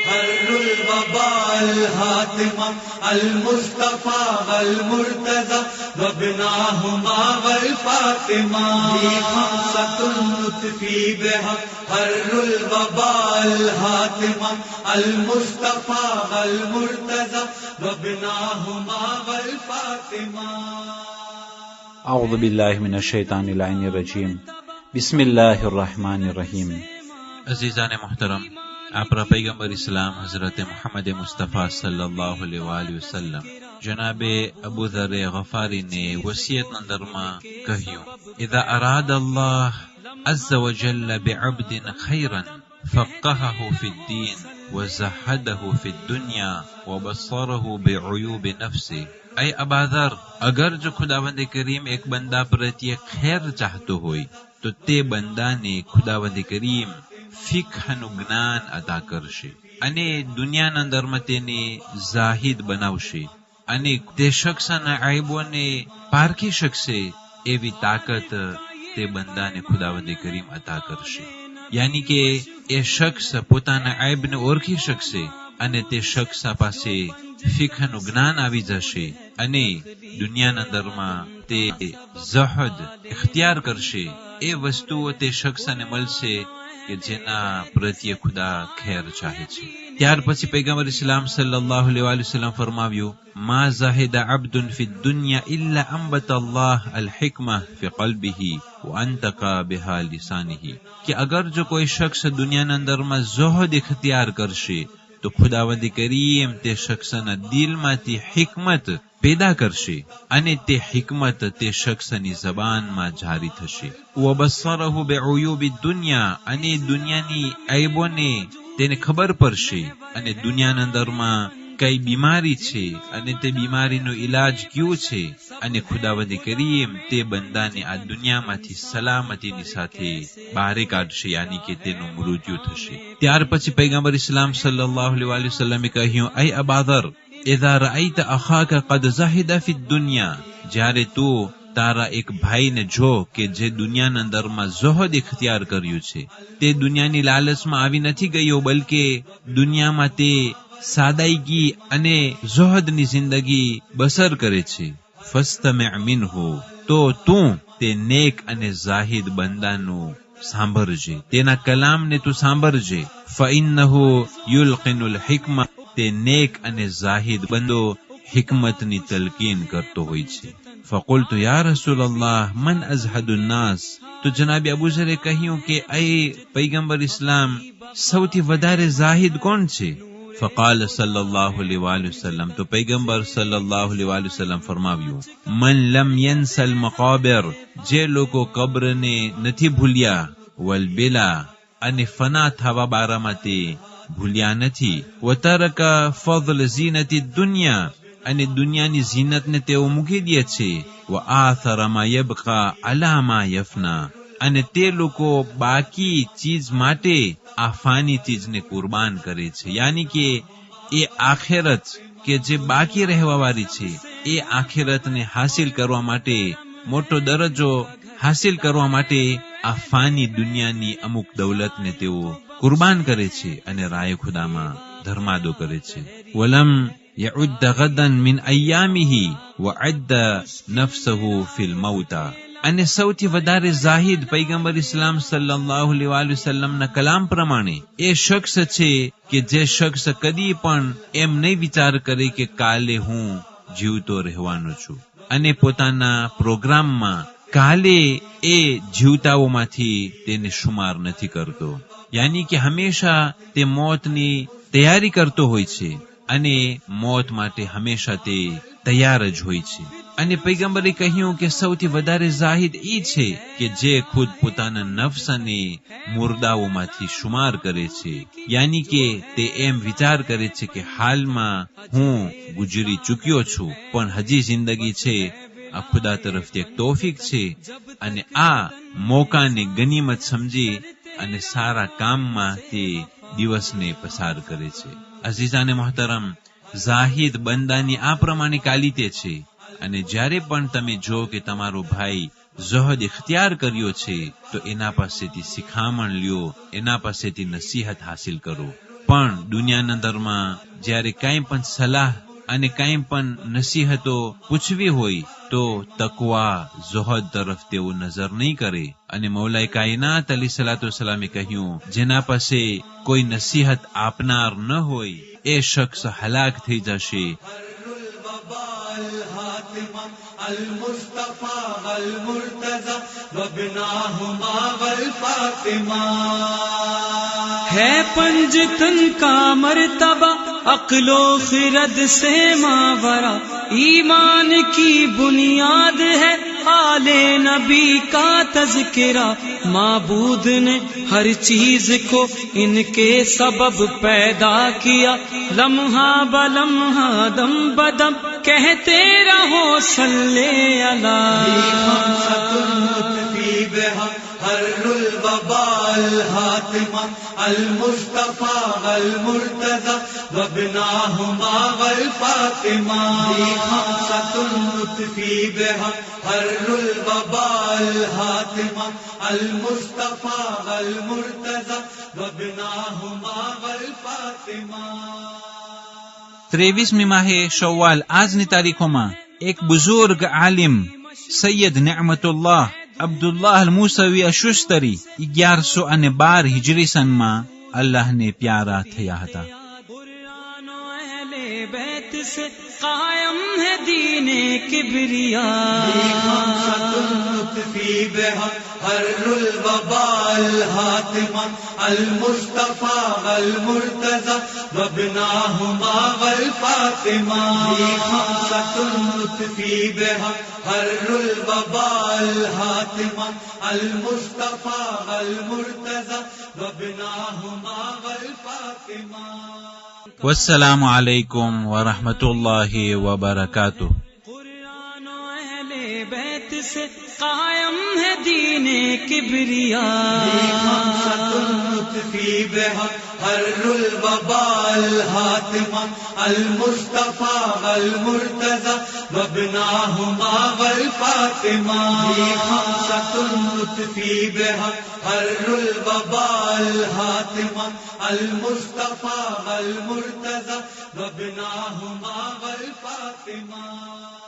हर्रुल वबाल हातिमा अल मुस्तफा वल मुर्तजा वबनाहुमा वल फातिमा खमसतुन नुतफी बिहा हर्रुल वबाल हातिमा अल मुस्तफा वल मुर्तजा वबनाहुमा वल फातिमा। अऊज़ु बिल्लाहि मिनश शैतानिर रजीम। बिस्मिल्लाहिर्रहमानिर्रहीम। अज़ीज़ान मोहतरम, आपरा पैगम्बर इस्लाम हजरत मोहम्मद मुस्तफ़ा सल्लल्लाहु अलैहि वसल्लम जनाबे अबू ज़र गफ़ारी ने वसीयत नंदरमा कहियो, इज़ा अराद अल्लाह अज़्ज़ व जल्ल बिअब्दिन खैरन फ़क़्क़हहु फ़िद्दीन व ज़हदहु फ़िद्दुनिया व बस्सरहु बिअयूब नफ्सि। ऐ अबा ज़र, अगर जो खुदावंद करीम एक बंदा प्रति खैर चाहतो होय तो ते બંદાને ખુદાવંદ કરીમ ફિકહનું જ્ઞાન અદા કરશે અને દુનિયાના અંદરમાં તેને જાહિદ બનાવશે અને તે શખ્સના આયબોને પારખી શકશે એવી તાકાત તે બંદાને ખુદાવંદ કરીમ અદા કરશે। યાની કે એ શખ્સ પોતાના આયબને ઓળખી શકશે અને તે શખ્સ પાસે ફિકહનું જ્ઞાન આવી જશે અને દુનિયાના અંદરમાં તે ઝહદ ઇખ્તિયાર કરશે। એ વસ્તુઓ તે શખ્સને મળશે કે જેના પ્રત્યે ખુદા ખેર ચાહે છે। ત્યાર પછી પૈગંબર ઇસ્લામ સલ્લલ્લાહુ અલૈહિ વસલ્લમ ફરમાવ્યું, मा ज़ाहिद अब्दुन फी दुनिया इल्ला अंबत अल्लाह अल हिकमा फी क़ल्बिही व अंतका बिहा लिसानिही, कि अगर जो कोई शख्स दुनियाના અંદરમાં ઝહદ ઇખ્તિયાર કરશે તો ખુદાવંદ કરીમ તે શખ્સના દિલમાંથી हिकमत पैदा करशे અને તે हिकमत તે શખ્સની જબાનમાં જારી થશે। વબસરહુ બિઉયુબી દુનિયા, અને દુનિયાની ऐबोને તેને ખબર પડશે અને દુનિયાના અંદરમાં કઈ બીમારી છે અને તે બીમારીનો ઇલાજ ક્યું છે અને ખુદાવંદ કરીમ તે બંદાને આ દુનિયામાંથી સલામતીની સાથે બહાર કાઢશે, યાની કે તેનું મૃત્યુ થશે। ત્યાર પછી પૈગંબર ઇસ્લામ સલ્લલ્લાહુ અલૈહિ વસલ્લમે કહ્યું, ऐ अबा ज़र, इज़ा रअयत अखाका क़द ज़हिद फ़ी दुनिया, જ્યારે તું તારા એક ભાઈને જો કે જે દુનિયાના અંદરમાં ઝહદ ઇખ્તિયાર કર્યું છે, તે દુનિયાની લાલચમાં આવી નથી ગયો, બલકે દુનિયામાં તે સાદાઈગી અને ઝહદની જિંદગી બસર કરે છે। ફસ્તમિዕ મિન્હુ, તો તું તે નેક અને ઝાહિદ બંદાનું સાંભળજે, તેના કલામને તું સાંભળજે। ફઇન્નહુ યુલકિનુલ हिकमा, તે નેક અને ઝાહિદ બંદો हिकमतની તલકીન કરતો હોય છે। ફકુલતુ યા રસૂલલ્લાહ મન અઝહદુન નાસ, તો જનાબે અબુ ઝરે કહ્યું કે ऐ પૈગંબર ઇસ્લામ, સૌથી વધારે ઝાહિદ કોણ છે? ફકાલ સલ્લલ્લાહુ અલૈહિ વસલ્લમ, તો પૈગંબર સલ્લલ્લાહુ અલૈહિ વસલ્લમ ફરમાવ્યું, મન લમ યન્સલ મકાબિર, જે લોકો કબ્રને નથી ભૂલ્યા, વલ બિલા, અને ફના થવા બારામાં તે ભૂલ્યા નથી, વતરકા ફضل ઝીનતી દુનિયા, અને દુનિયાની ઝીનતને તેઓ મૂકી દે છે, વ આથર મા યબકા અલા મા યફના, અને તે લોકો બાકી ચીજ માટે આ ફાની ચીજને કુરબાન કરે છે, યાની કે એ આખિરત કે જે બાકી રહેવા વાળી છે એ આખિરતને હાસિલ કરવા માટે, મોટો દરજ્જો હાસિલ કરવા માટે આ ફાની દુનિયાની અમુક દૌલતને તેઓ કુરબાન કરે છે અને રાય ખુદામાં ધર્માદો કરે છે। વલમ યઉદ્દ ગદન મિન અય્યામિહી વઅદ્દ નફસહુ ફિલ મૌતા, અને સૌથી વધારે ઝાહિદ પૈગંબર ઇસ્લામ સલ્લલ્લાહુ અલૈહિ વસલ્લમના કલામ પ્રમાણે એ શખ્સ છે કે જે શખ્સ કદી પણ એમ નહીં વિચાર કરે કે કાલે હું જીવતો રહેવાનો છું, અને પોતાના પ્રોગ્રામમાં કાલે એ જીવતાઓમાંથી તેને શુમાર નથી કરતો, યાની કે હંમેશા તે મોતની તૈયારી કરતો હોય છે અને મોત માટે હંમેશા તે તૈયાર જ હોય છે। અને પૈગંબરે કહ્યું કે સૌથી વધારે ઝાહિદ એ છે કે જે ખુદ પોતાના નફ્સ અને મુર્દાઓમાંથી શુમાર કરે છે, યાની કે તે એમ વિચાર કરે છે કે હાલમાં હું ગુજરી ચૂક્યો છું, પણ હજી જિંદગી છે, આ ખુદા તરફથી એક તોફીક છે, અને આ મોકાને ગનીમત સમજી અને સારા કામમાં તે દિવસને પસાર કરે છે। અઝીઝાને મોહતરમ, ઝાહિદ બંદાની આ પ્રમાણે કાલિતે છે, અને જ્યારે પણ તમે જો કે તમારો ભાઈ ઝહદ ઇખ્તિયાર કર્યો છે તો એના પાસેથી શિખામણ લ્યો, એના પાસેથી નસીહત હાસિલ કરો, પણ દુનિયાના અંદરમાં જ્યારે કાંઈ પણ સલાહ અને કાંઈ પણ નસીહતો પૂછવી હોય તો તકવા ઝુહદ તરફ તેઓ નજર નહીં કરે. અને મૌલાએ કાયનાત અલીસલાતુ વસલામે કહ્યું, જેના પાસે કોઈ નસીહત આપનાર ન હોય એ શખ્સ હલાક થઈ જશે. المصطفى والمرتضى وابناهما والفاطمہ. ہے پنج تن کا مرتبہ عقل و خرد سے ماورا، ایمان کی بنیاد ہے آل نبی کا تذکرہ. معبود نے ہر چیز کو ان کے سبب پیدا کیا، لمحہ بلمحہ دم بدم کہتے رہو صلی علی. حر الوباء الحاتمہ المصطفى والمرتضى وابناهما والفاطمہ. خمسة نطفی بها حر الوباء الحاتمہ المصطفى والمرتضى وابناهما والفاطمہ. 23 ماہ شوال આજની તારીખોમાં એક બુઝુર્ગ આલિમ સૈયદ નિዕમત ઉલ્લાહ અબ્દુલ્લાહ અલ-મૂસવી અશુસ્તરી 1112 હિજરી સનમાં અલ્લાહને પ્યારા થયા હતા. بیت سے قائم ہے دین کبریا. فی بها حر الوباء الحاتمہ المصطفى والمرتضى وابناهما والفاطمہ. فی بها حر الوباء الحاتمہ المصطفى والمرتضى وابناهما والفاطمہ. والسلام علیکم ورحمۃ اللہ وبرکاتہ. قرآن و اہل بیت سے قائم ہے دین کبریا. فی بها حر الوباء الحاتمہ المصطفى والمرتضى وابناهما والفاطمہ. فی بها حر الوباء الحاتمہ المصطفى والمرتضى وابناهما والفاطمہ.